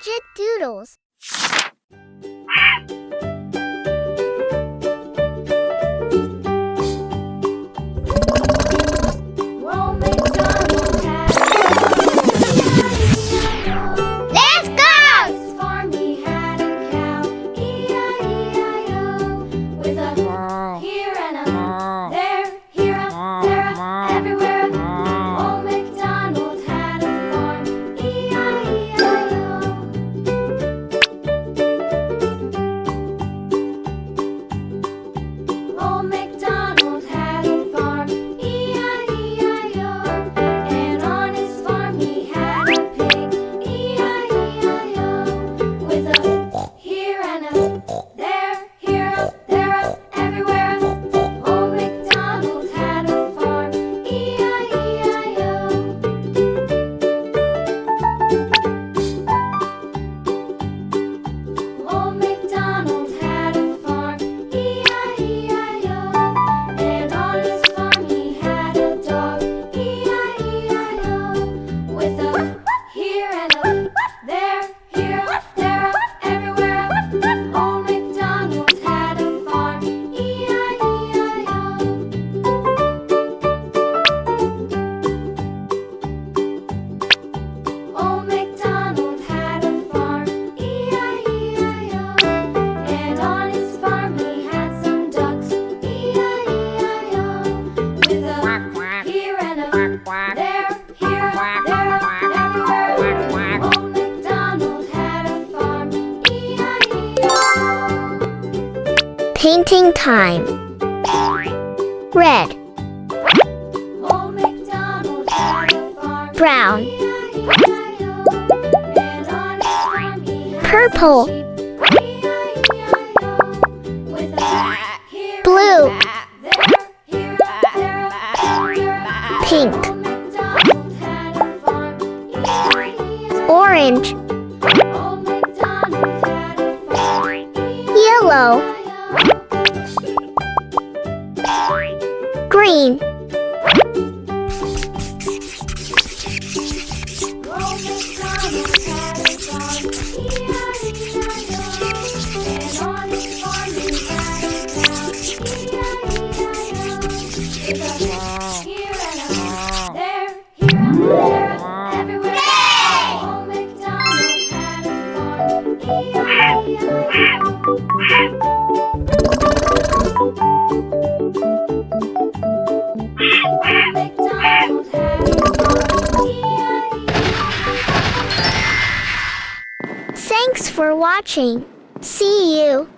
Gadget Doodles. Let's go! His farm he had a cow, E-I-E-I-O, with a here and a there, here a, there a, everywhere a. Old MacDonald had a farm, E-I-E-I-O. Old MacDonald had a farm, E-I-E-I-O, and on his farm he had a pig, E-I-E-I-O, with a here and a there, here a, there a, everywhere a. Old MacDonald had a farm, E-I-E-I-O. Old MacDonald had a farm, E-I-E-I-O, and on his farm he had a dog, E-I-E-I-O, with a here and a there, here a, there a, everywhere a. Old MacDonald had a farm, E-I-E-I-O. Old MacDonald had a farm, E-I-E-I-O, and on his farm he had some ducks, E-I-E-I-O, with a here and a there, here a, there a, everywhere. Old MacDonald had a farm, E-I-E-I-O. Painting time. Red, Old MacDonald had a farm, brown, E-I-E-I-O, and on his farm he had purple, sheep, E-I-E-I-O, with a here Blue. and a there, here a, there a, everywhere. Pink. Old MacDonald had a farm, E-I-E-I-O. Orange, Old MacDonald had a farm, yellow, E-I-E-I-O. green, Old MacDonald had a farm, E-I-E-I-O, and on his farm he had a cow, E-I-E-I-O, with a here and a there, here a, there a, everywhere. Old MacDonald had a farm, E-I-E-I-O. Old MacDonald had a farm, E-I-E-I-O. Thanks for watching. See you.